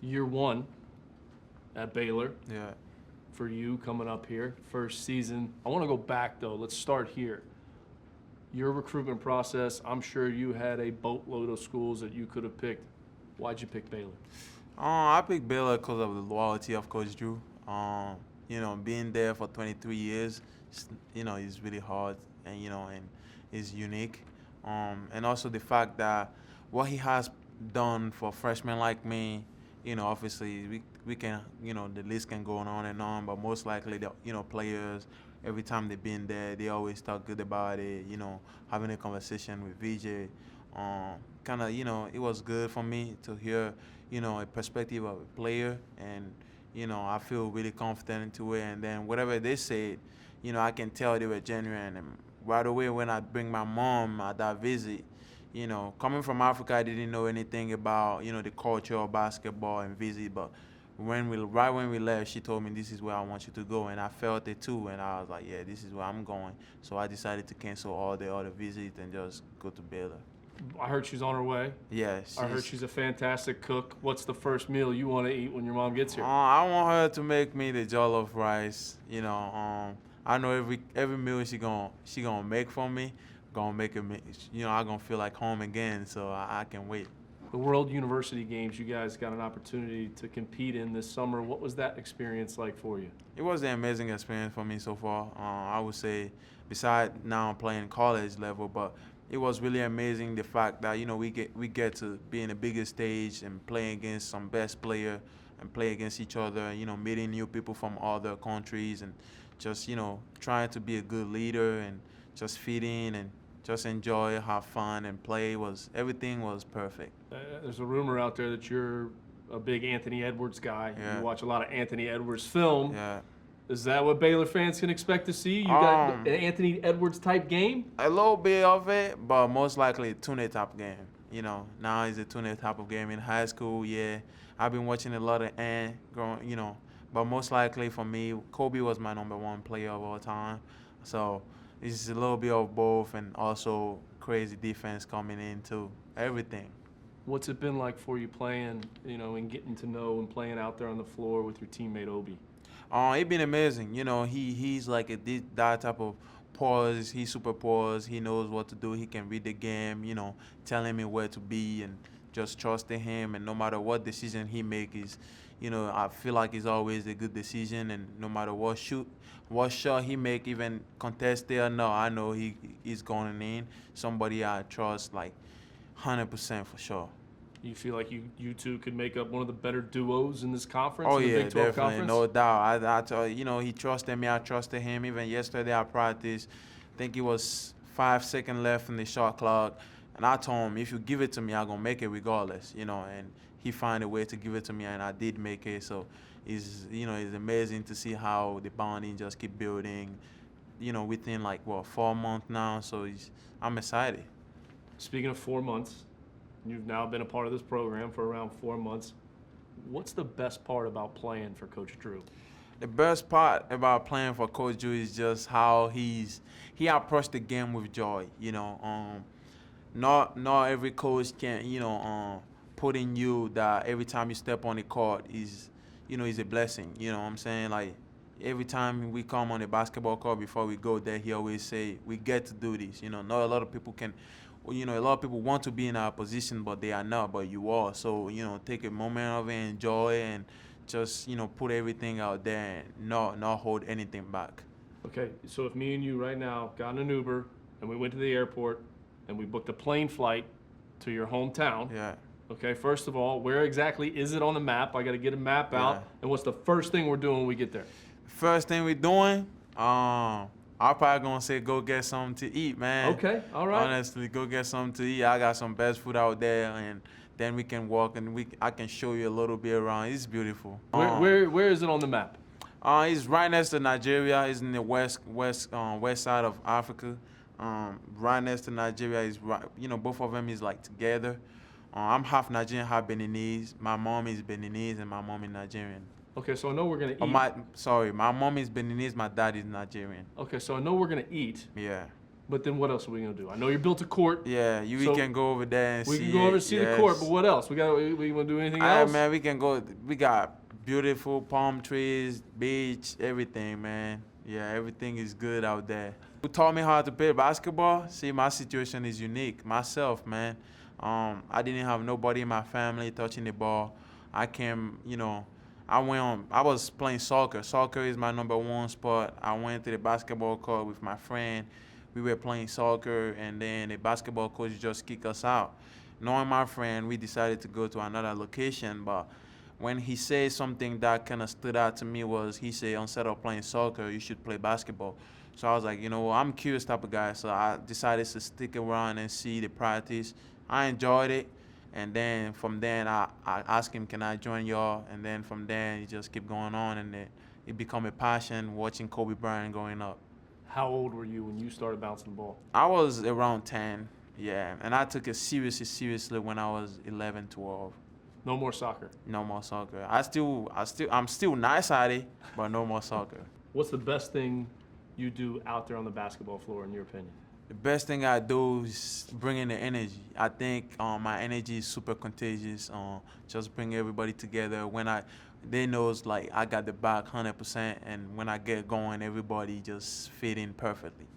Year one at Baylor Yeah. for you coming up here, first season. I want to go back though. Let's start here. Your recruitment process, I'm sure you had a boatload of schools that you could have picked. Why'd you pick Baylor? I picked Baylor because of the loyalty of Coach Drew. Being there for 23 years, is really hard and is unique. And also the fact that what he has done for freshmen like me, obviously we can, the list can go on and on, but most likely the, players, every time they've been there, they always talk good about it, having a conversation with VJ. Kind of, it was good for me to hear, a perspective of a player, and I feel really confident into it. And then whatever they said, I can tell they were genuine. And right away when I bring my mom at that visit, coming from Africa, I didn't know anything about, the culture of basketball and visit. But right when we left, she told me, this is where I want you to go. And I felt it too. And I was like, yeah, this is where I'm going. So I decided to cancel all the other visits and just go to Baylor. I heard she's on her way. Yeah, I heard she's a fantastic cook. What's the first meal you want to eat when your mom gets here? I want her to make me the jollof rice. I know every meal she gonna make for me, gonna make it. I gonna feel like home again. So I can wait. The World University Games, you guys got an opportunity to compete in this summer. What was that experience like for you? It was an amazing experience for me so far. I would say, besides now playing college level, but it was really amazing the fact that we get to be in the biggest stage and play against some best player and play against each other. Meeting new people from other countries and just trying to be a good leader and just fit in and just enjoy, have fun, and play. Everything was perfect. There's a rumor out there that you're a big Anthony Edwards guy. Yeah. You watch a lot of Anthony Edwards film. Yeah. Is that what Baylor fans can expect to see? You got an Anthony Edwards type game? A little bit of it, but most likely a Tounde type game. Now it's a Tounde type of game. In high school, yeah, I've been watching a lot of growing, but most likely for me, Kobe was my number one player of all time. So it's a little bit of both, and also crazy defense coming in too. Everything. What's it been like for you playing, and getting to know and playing out there on the floor with your teammate Obi? It's been amazing. He's like that type of pause. He's super pause. He knows what to do. He can read the game. Telling me where to be and just trusting him. And no matter what decision he make I feel like it's always a good decision. And no matter what shot he make, even contested or no, I know he's going in. Somebody I trust like 100% for sure. You feel like you two could make up one of the better duos in this conference? Oh in the yeah, Big 12 definitely, conference? no doubt. I tell you, he trusted me. I trusted him. Even yesterday I practiced. I think it was 5 seconds left in the shot clock, and I told him, if you give it to me, I'm gonna make it regardless. And he found a way to give it to me, and I did make it. So it's amazing to see how the bonding just keep building. Within 4 months now. So I'm excited. Speaking of 4 months, you've now been a part of this program for around 4 months. What's the best part about playing for Coach Drew? The best part about playing for Coach Drew is just how he approached the game with joy. Not every coach can put in you that every time you step on the court is a blessing. You know what I'm saying? Like every time we come on the basketball court before we go there, he always say we get to do this. Not a lot of people can. A lot of people want to be in our position, but they are not, but you are. So, take a moment of it, enjoy, and just, put everything out there and not hold anything back. Okay, so if me and you right now got in an Uber and we went to the airport and we booked a plane flight to your hometown. Yeah. Okay, first of all, where exactly is it on the map? I got to get a map out. Yeah. And what's the first thing we're doing when we get there? First thing we're doing, I'm probably gonna say go get something to eat, man. Okay, all right. Honestly, go get something to eat. I got some best food out there, and then we can walk and I can show you a little bit around. It's beautiful. Where is it on the map? It's right next to Nigeria. It's in the west side of Africa. Right next to Nigeria is right. Both of them is like together. I'm half Nigerian, half Beninese. My mom is Beninese and my mom is Nigerian. Okay, so I know we're gonna eat. My mom is Beninese, my dad is Nigerian. Okay, so I know we're gonna eat. Yeah. But then what else are we gonna do? I know you built a court. Yeah, we So can go over there and We see can go over it, and see the yes. court, but what else? We gonna do anything Alright, else? man, we can go. We got beautiful palm trees, beach, everything, man. Yeah, everything is good out there. Who taught me how to play basketball? See, my situation is unique. Myself, man. I didn't have nobody in my family touching the ball. I came, I was playing soccer. Soccer is my #1 sport. I went to the basketball court with my friend. We were playing soccer, and then the basketball coach just kicked us out. Knowing my friend, we decided to go to another location, but when he said something that kind of stood out to me was he said, instead of playing soccer, you should play basketball. So I was like, I'm a curious type of guy, so I decided to stick around and see the practice. I enjoyed it, and then from then I asked him, can I join y'all? And then from then it just kept going on, and it became a passion watching Kobe Bryant growing up. How old were you when you started bouncing the ball? I was around 10, yeah, and I took it seriously when I was 11, 12. No more soccer. No more soccer. I'm still nice at it, but no more soccer. What's the best thing you do out there on the basketball floor, in your opinion? The best thing I do is bring in the energy. I think my energy is super contagious. Just bring everybody together. They knows like I got the back 100%, and when I get going, everybody just fit in perfectly.